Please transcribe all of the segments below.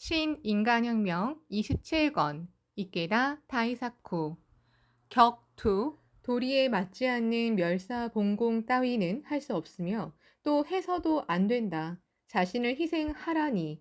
신인간혁명 27권 이케다 다이사쿠 격투 도리에 맞지 않는 멸사봉공 따위는 할 수 없으며 또 해서도 안 된다. 자신을 희생하라니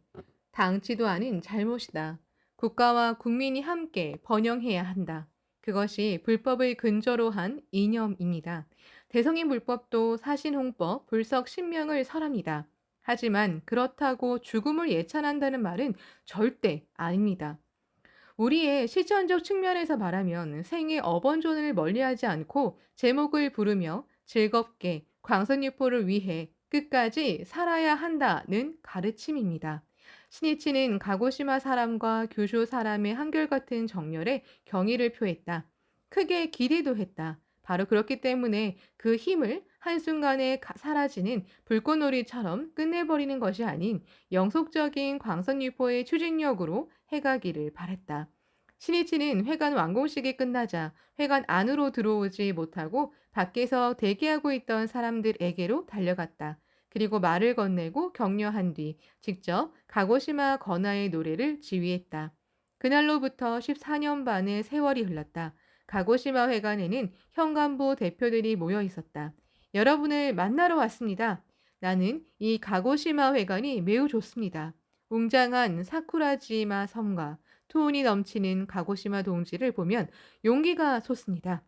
당치도 않은 잘못이다. 국가와 국민이 함께 번영해야 한다. 그것이 불법을 근저로 한 이념입니다. 대성인 불법도 사신홍법 불석 신명을 설합니다. 하지만 그렇다고 죽음을 예찬한다는 말은 절대 아닙니다. 우리의 실천적 측면에서 말하면 생의 어번존을 멀리하지 않고 제목을 부르며 즐겁게 광선유포를 위해 끝까지 살아야 한다는 가르침입니다. 스니치는 가고시마 사람과 규슈 사람의 한결같은 정열에 경의를 표했다. 크게 기대도 했다. 바로 그렇기 때문에 그 힘을 한순간에 사라지는 불꽃놀이처럼 끝내버리는 것이 아닌 영속적인 광선유포의 추진력으로 해가기를 바랬다. 신이치는 회관 완공식이 끝나자 회관 안으로 들어오지 못하고 밖에서 대기하고 있던 사람들에게로 달려갔다. 그리고 말을 건네고 격려한 뒤 직접 가고시마 건아의 노래를 지휘했다. 그날로부터 14년 반의 세월이 흘렀다. 가고시마 회관에는 현관부 대표들이 모여 있었다. 여러분을 만나러 왔습니다. 나는 이 가고시마 회관이 매우 좋습니다. 웅장한 사쿠라지마 섬과 투혼이 넘치는 가고시마 동지를 보면 용기가 솟습니다.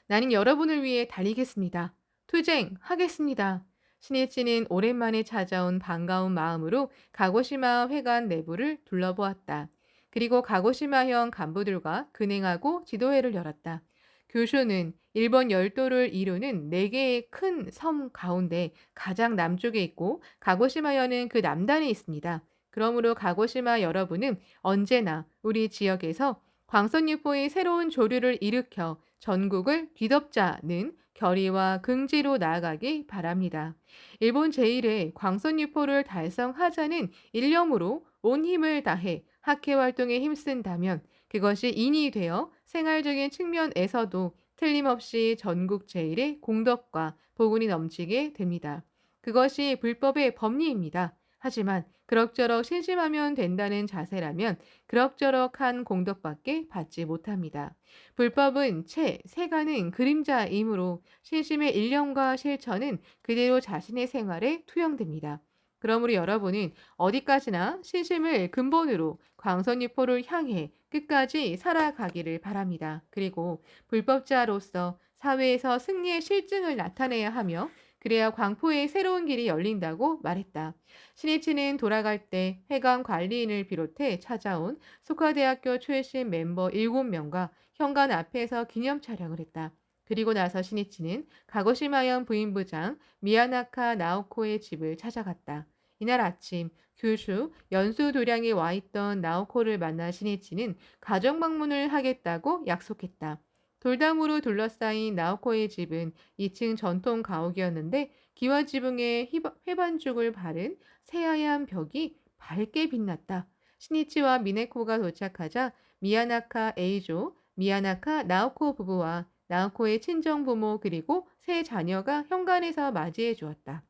나는 여러분을 위해 달리겠습니다. 투쟁하겠습니다. 신일치는 오랜만에 찾아온 반가운 마음으로 가고시마 회관 내부를 둘러보았다. 그리고 가고시마현 간부들과 근행하고 지도회를 열었다. 교슈는 일본 열도를 이루는 4개의 큰 섬 가운데 가장 남쪽에 있고 가고시마현은 그 남단에 있습니다. 그러므로 가고시마 여러분은 언제나 우리 지역에서 광선유포의 새로운 조류를 일으켜 전국을 뒤덮자는 결의와 긍지로 나아가기 바랍니다. 일본 제1의 광선유포를 달성하자는 일념으로 온 힘을 다해 학회 활동에 힘쓴다면 그것이 인이 되어 생활적인 측면에서도 틀림없이 전국 제1의 공덕과 복운이 넘치게 됩니다. 그것이 불법의 법리입니다. 하지만 그럭저럭 신심하면 된다는 자세라면 그럭저럭한 공덕밖에 받지 못합니다. 불법은 채 세가는 그림자이므로 신심의 일념과 실천은 그대로 자신의 생활에 투영됩니다. 그러므로 여러분은 어디까지나 신심을 근본으로 광선유포를 향해 끝까지 살아가기를 바랍니다. 그리고 불법자로서 사회에서 승리의 실증을 나타내야 하며 그래야 광포의 새로운 길이 열린다고 말했다. 신이치는 돌아갈 때 회관 관리인을 비롯해 찾아온 소카대학교 출신 멤버 7명과 현관 앞에서 기념 촬영을 했다. 그리고 나서 신이치는 가고시마현 부인부장 미야나카 나오코의 집을 찾아갔다. 이날 아침 규슈 연수도량에 와 있던 나오코를 만나 신이치는 가정 방문을 하겠다고 약속했다. 돌담으로 둘러싸인 나오코의 집은 2층 전통 가옥이었는데 기와 지붕에 회반죽을 바른 새하얀 벽이 밝게 빛났다. 시니치와 미네코가 도착하자 미야나카 에이조, 미야나카 나오코 부부와 나오코의 친정 부모 그리고 세 자녀가 현관에서 맞이해 주었다.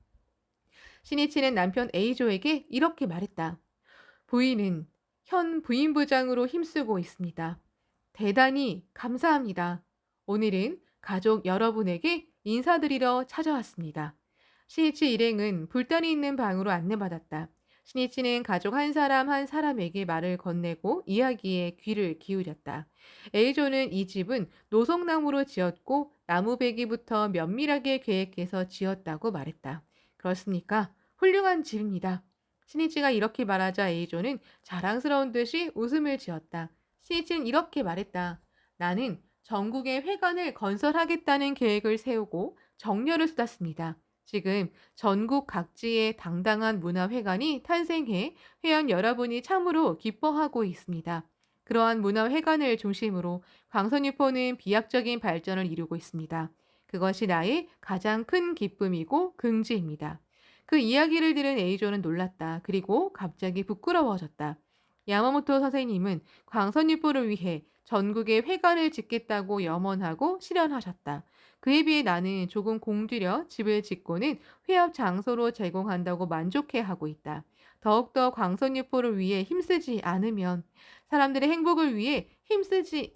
시니치는 남편 에이조에게 이렇게 말했다. 부인은 현 부인부장으로 힘쓰고 있습니다. 대단히 감사합니다. 오늘은 가족 여러분에게 인사드리러 찾아왔습니다. 시니치 일행은 불단이 있는 방으로 안내받았다. 시니치는 가족 한 사람 한 사람에게 말을 건네고 이야기에 귀를 기울였다. 에이조는 이 집은 노송나무로 지었고 나무배기부터 면밀하게 계획해서 지었다고 말했다. 그렇습니까? 훌륭한 집입니다. 시니치가 이렇게 말하자 에이조는 자랑스러운 듯이 웃음을 지었다. 시니치는 이렇게 말했다. 나는 전국에 회관을 건설하겠다는 계획을 세우고 정열을 쏟았습니다. 지금 전국 각지에 당당한 문화회관이 탄생해 회원 여러분이 참으로 기뻐하고 있습니다. 그러한 문화회관을 중심으로 광선유포는 비약적인 발전을 이루고 있습니다. 그것이 나의 가장 큰 기쁨이고 긍지입니다. 그 이야기를 들은 에이조는 놀랐다. 그리고 갑자기 부끄러워졌다. 야마모토 선생님은 광선유포를 위해 전국에 회관을 짓겠다고 염원하고 실현하셨다. 그에 비해 나는 조금 공들여 집을 짓고는 회합 장소로 제공한다고 만족해하고 있다. 더욱더 광선유포를 위해 힘쓰지 않으면 사람들의 행복을 위해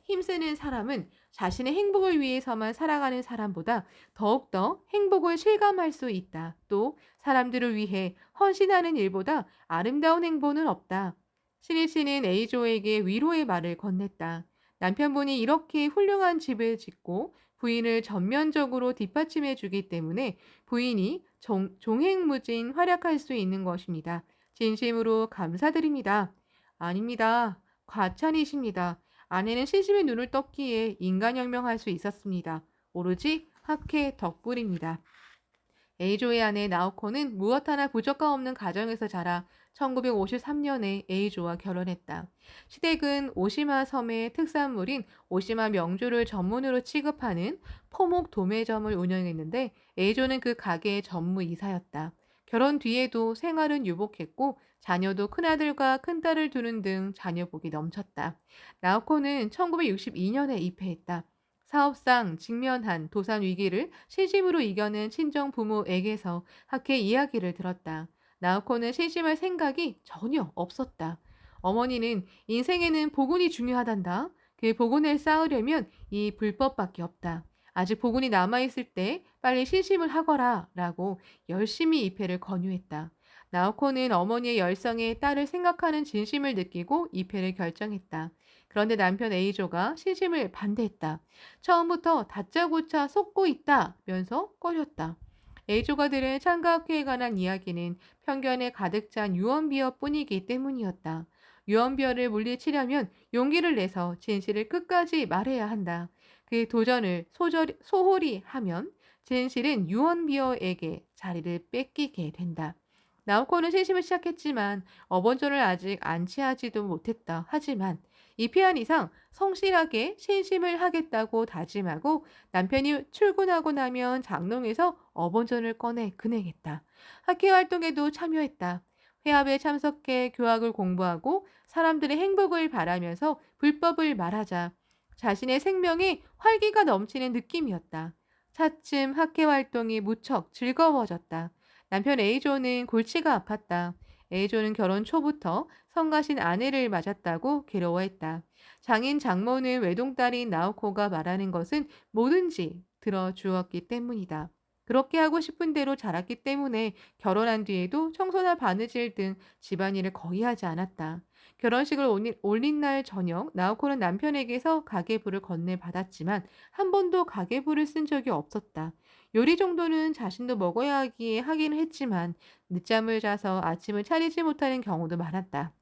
힘쓰는 사람은 자신의 행복을 위해서만 살아가는 사람보다 더욱더 행복을 실감할 수 있다. 또 사람들을 위해 헌신하는 일보다 아름다운 행보는 없다. 신일 씨는 에이조에게 위로의 말을 건넸다. 남편분이 이렇게 훌륭한 집을 짓고 부인을 전면적으로 뒷받침해 주기 때문에 부인이 종횡무진 활약할 수 있는 것입니다. 진심으로 감사드립니다. 아닙니다. 과찬이십니다. 아내는 신심의 눈을 떴기에 인간혁명할 수 있었습니다. 오로지 학회 덕분입니다. 에이조의 아내 나오코는 무엇 하나 부족함 없는 가정에서 자라 1953년에 에이조와 결혼했다. 시댁은 오시마 섬의 특산물인 오시마 명주를 전문으로 취급하는 포목 도매점을 운영했는데 에이조는 그 가게의 전무이사였다. 결혼 뒤에도 생활은 유복했고 자녀도 큰아들과 큰딸을 두는 등 자녀복이 넘쳤다. 나오코는 1962년에 입회했다. 사업상 직면한 도산 위기를 신심으로 이겨낸 친정 부모에게서 학회 이야기를 들었다. 나오코는 신심할 생각이 전혀 없었다. 어머니는 인생에는 복운이 중요하단다. 그 복운을 쌓으려면 이 불법밖에 없다. 아직 복운이 남아있을 때 빨리 신심을 하거라 라고 열심히 입회를 권유했다. 나오코는 어머니의 열성에 딸을 생각하는 진심을 느끼고 입회를 결정했다. 그런데 남편 에이조가 신심을 반대했다. 처음부터 다짜고짜 속고 있다면서 꺼렸다. A조가 들은 창가학회에 관한 이야기는 편견에 가득 찬 유언비어 뿐이기 때문이었다. 유언비어를 물리치려면 용기를 내서 진실을 끝까지 말해야 한다. 그 도전을 소홀히 하면 진실은 유언비어에게 자리를 뺏기게 된다. 나오코는 신심을 시작했지만 어번전을 아직 안치하지도 못했다. 하지만 입회한 이상 성실하게 신심을 하겠다고 다짐하고 남편이 출근하고 나면 장롱에서 어번전을 꺼내 근행했다. 학회 활동에도 참여했다. 회합에 참석해 교학을 공부하고 사람들의 행복을 바라면서 불법을 말하자 자신의 생명에 활기가 넘치는 느낌이었다. 차츰 학회 활동이 무척 즐거워졌다. 남편 에이조는 골치가 아팠다. 에이조는 결혼 초부터 성가신 아내를 맞았다고 괴로워했다. 장인 장모는 외동딸인 나오코가 말하는 것은 뭐든지 들어주었기 때문이다. 그렇게 하고 싶은 대로 자랐기 때문에 결혼한 뒤에도 청소나 바느질 등 집안일을 거의 하지 않았다. 결혼식을 올린 날 저녁 나오코는 남편에게서 가계부를 건네받았지만 한 번도 가계부를 쓴 적이 없었다. 요리 정도는 자신도 먹어야 하기에 하긴 했지만 늦잠을 자서 아침을 차리지 못하는 경우도 많았다.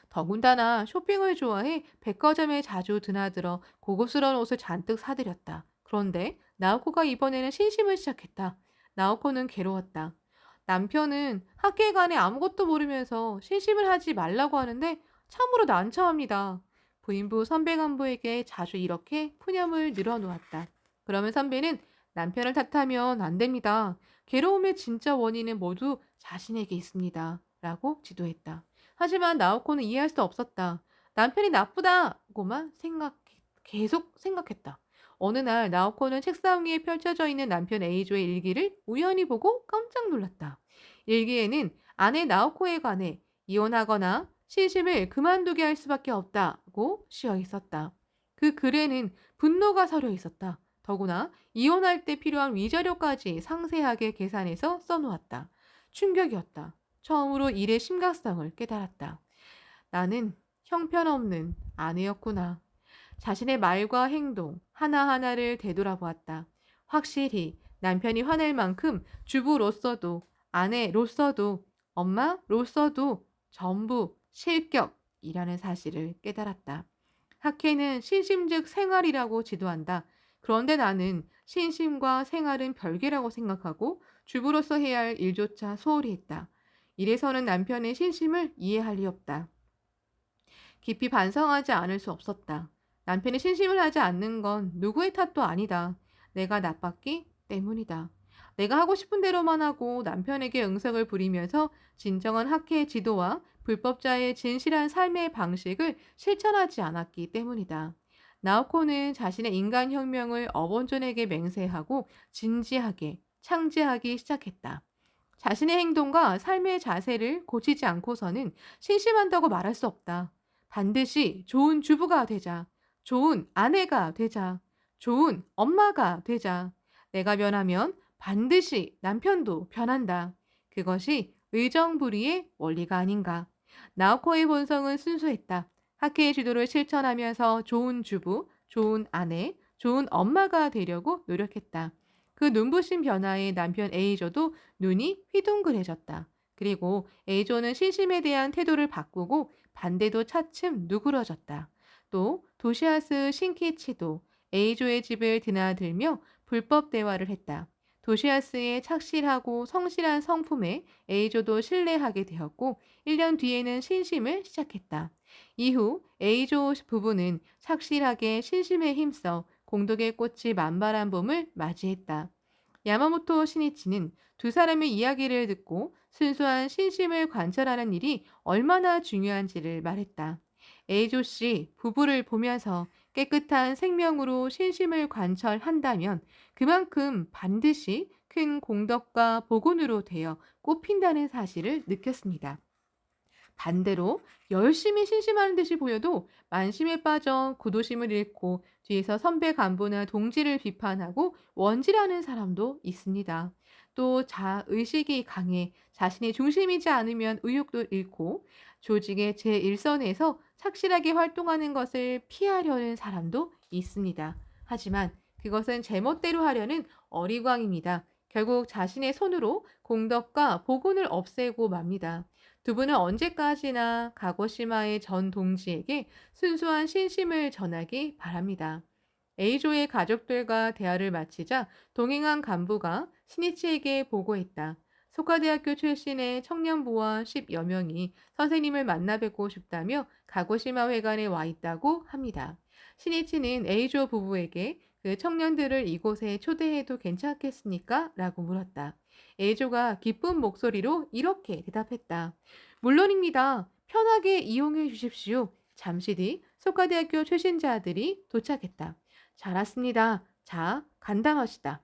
더군다나 쇼핑을 좋아해 백화점에 자주 드나들어 고급스러운 옷을 잔뜩 사들였다. 그런데 나오코가 이번에는 신심을 시작했다. 나오코는 괴로웠다. 남편은 학계에 관해 아무것도 모르면서 신심을 하지 말라고 하는데 참으로 난처합니다. 부인부 선배 간부에게 자주 이렇게 푸념을 늘어놓았다. 그러면 선배는 남편을 탓하면 안 됩니다. 괴로움의 진짜 원인은 모두 자신에게 있습니다. 라고 지도했다. 하지만 나오코는 이해할 수 없었다. 남편이 나쁘다고만 계속 생각했다. 어느 날 나오코는 책상 위에 펼쳐져 있는 남편 에이조의 일기를 우연히 보고 깜짝 놀랐다. 일기에는 아내 나오코에 관해 이혼하거나 시집을 그만두게 할 수밖에 없다고 쓰여 있었다. 그 글에는 분노가 서려 있었다. 더구나 이혼할 때 필요한 위자료까지 상세하게 계산해서 써놓았다. 충격이었다. 처음으로 일의 심각성을 깨달았다. 나는 형편없는 아내였구나. 자신의 말과 행동 하나하나를 되돌아보았다. 확실히 남편이 화낼 만큼 주부로서도 아내로서도 엄마로서도 전부 실격이라는 사실을 깨달았다. 학회는 신심 즉 생활이라고 지도한다. 그런데 나는 신심과 생활은 별개라고 생각하고 주부로서 해야 할 일조차 소홀히 했다. 이래서는 남편의 신심을 이해할 리 없다. 깊이 반성하지 않을 수 없었다. 남편이 신심을 하지 않는 건 누구의 탓도 아니다. 내가 나빴기 때문이다. 내가 하고 싶은 대로만 하고 남편에게 응석을 부리면서 진정한 학회의 지도와 불법자의 진실한 삶의 방식을 실천하지 않았기 때문이다. 나오코는 자신의 인간혁명을 어본존에게 맹세하고 진지하게 창제하기 시작했다. 자신의 행동과 삶의 자세를 고치지 않고서는 신심한다고 말할 수 없다. 반드시 좋은 주부가 되자. 좋은 아내가 되자. 좋은 엄마가 되자. 내가 변하면 반드시 남편도 변한다. 그것이 의정부리의 원리가 아닌가. 나오코의 본성은 순수했다. 학회의 지도를 실천하면서 좋은 주부, 좋은 아내, 좋은 엄마가 되려고 노력했다. 그 눈부신 변화에 남편 에이조도 눈이 휘둥그레졌다. 그리고 에이조는 신심에 대한 태도를 바꾸고 반대도 차츰 누그러졌다. 또 도시아스 신키치도 에이조의 집을 드나들며 불법 대화를 했다. 도시아스의 착실하고 성실한 성품에 에이조도 신뢰하게 되었고 1년 뒤에는 신심을 시작했다. 이후 에이조 부부는 착실하게 신심에 힘써 공덕의 꽃이 만발한 봄을 맞이했다. 야마모토 시니치는 두 사람의 이야기를 듣고 순수한 신심을 관찰하는 일이 얼마나 중요한지를 말했다. 에이조 씨 부부를 보면서 깨끗한 생명으로 신심을 관철한다면 그만큼 반드시 큰 공덕과 복운으로 되어 꽃핀다는 사실을 느꼈습니다. 반대로 열심히 신심하는 듯이 보여도 만심에 빠져 구도심을 잃고 뒤에서 선배 간부나 동지를 비판하고 원질하는 사람도 있습니다. 또 자의식이 강해 자신의 중심이지 않으면 의욕도 잃고 조직의 제1선에서 착실하게 활동하는 것을 피하려는 사람도 있습니다. 하지만 그것은 제멋대로 하려는 어리광입니다. 결국 자신의 손으로 공덕과 복운을 없애고 맙니다. 두 분은 언제까지나 가고시마의 전 동지에게 순수한 신심을 전하기 바랍니다. A조의 가족들과 대화를 마치자 동행한 간부가 신이치에게 보고했다. 소카대학교 출신의 청년부원 10여 명이 선생님을 만나 뵙고 싶다며 가고시마 회관에 와 있다고 합니다. 신이치는 A조 부부에게 그 청년들을 이곳에 초대해도 괜찮겠습니까? 라고 물었다. A조가 기쁜 목소리로 이렇게 대답했다. 물론입니다. 편하게 이용해 주십시오. 잠시 뒤 소카대학교 출신자들이 도착했다. 잘 왔습니다. 자, 간담합시다.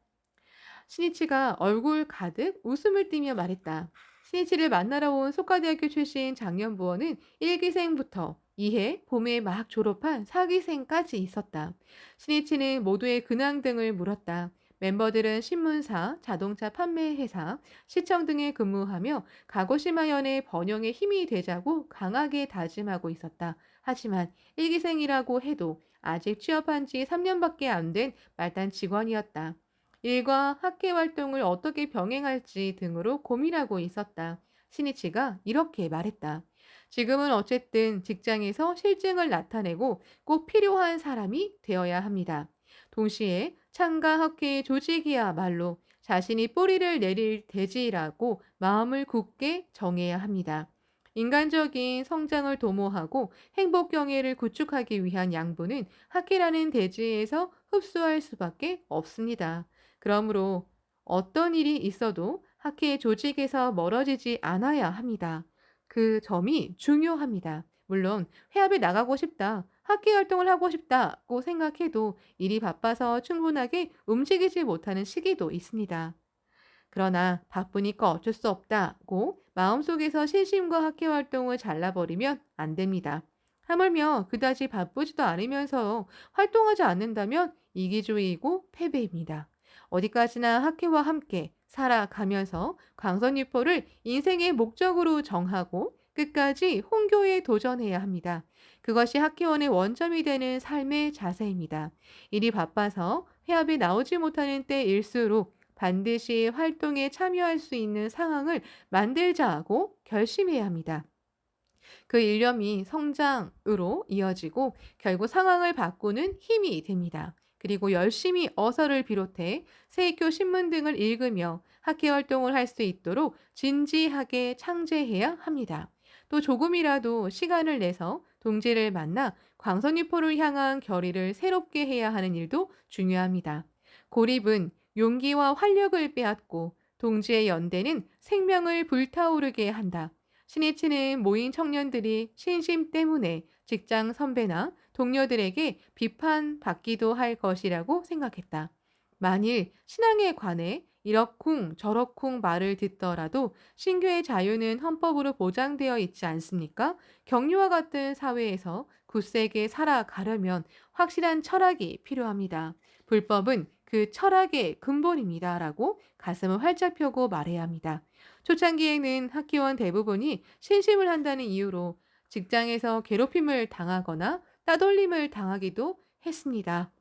신이치가 얼굴 가득 웃음을 띠며 말했다. 신이치를 만나러 온 소카대학교 출신 장년부원은 1기생부터 2해 봄에 막 졸업한 4기생까지 있었다. 신이치는 모두의 근황 등을 물었다. 멤버들은 신문사, 자동차 판매 회사, 시청 등에 근무하며 가고시마현의 번영에 힘이 되자고 강하게 다짐하고 있었다. 하지만 1기생이라고 해도 아직 취업한 지 3년밖에 안 된 말단 직원이었다. 일과 학회 활동을 어떻게 병행할지 등으로 고민하고 있었다. 신이치가 이렇게 말했다. 지금은 어쨌든 직장에서 실증을 나타내고 꼭 필요한 사람이 되어야 합니다. 동시에 창가 학회의 조직이야말로 자신이 뿌리를 내릴 대지라고 마음을 굳게 정해야 합니다. 인간적인 성장을 도모하고 행복 경애를 구축하기 위한 양분은 학회라는 대지에서 흡수할 수밖에 없습니다. 그러므로 어떤 일이 있어도 학회 조직에서 멀어지지 않아야 합니다. 그 점이 중요합니다. 물론 회합에 나가고 싶다, 학회 활동을 하고 싶다고 생각해도 일이 바빠서 충분하게 움직이지 못하는 시기도 있습니다. 그러나 바쁘니까 어쩔 수 없다고 마음속에서 신심과 학회 활동을 잘라버리면 안 됩니다. 하물며 그다지 바쁘지도 않으면서 활동하지 않는다면 이기주의이고 패배입니다. 어디까지나 학회와 함께 살아가면서 광선유포를 인생의 목적으로 정하고 끝까지 홍교에 도전해야 합니다. 그것이 학회원의 원점이 되는 삶의 자세입니다. 일이 바빠서 회합에 나오지 못하는 때일수록 반드시 활동에 참여할 수 있는 상황을 만들자고 결심해야 합니다. 그 일념이 성장으로 이어지고 결국 상황을 바꾸는 힘이 됩니다. 그리고 열심히 어서를 비롯해 세익교 신문 등을 읽으며 학회 활동을 할 수 있도록 진지하게 창제해야 합니다. 또 조금이라도 시간을 내서 동지를 만나 광선유포를 향한 결의를 새롭게 해야 하는 일도 중요합니다. 고립은 용기와 활력을 빼앗고 동지의 연대는 생명을 불타오르게 한다. 신이치는 모인 청년들이 신심 때문에 직장 선배나 동료들에게 비판받기도 할 것이라고 생각했다. 만일 신앙에 관해 이러쿵 저러쿵 말을 듣더라도 신교의 자유는 헌법으로 보장되어 있지 않습니까? 격려와 같은 사회에서 굳세게 살아가려면 확실한 철학이 필요합니다. 불법은 그 철학의 근본입니다. 라고 가슴을 활짝 펴고 말해야 합니다. 초창기에는 학교원 대부분이 신심을 한다는 이유로 직장에서 괴롭힘을 당하거나 따돌림을 당하기도 했습니다.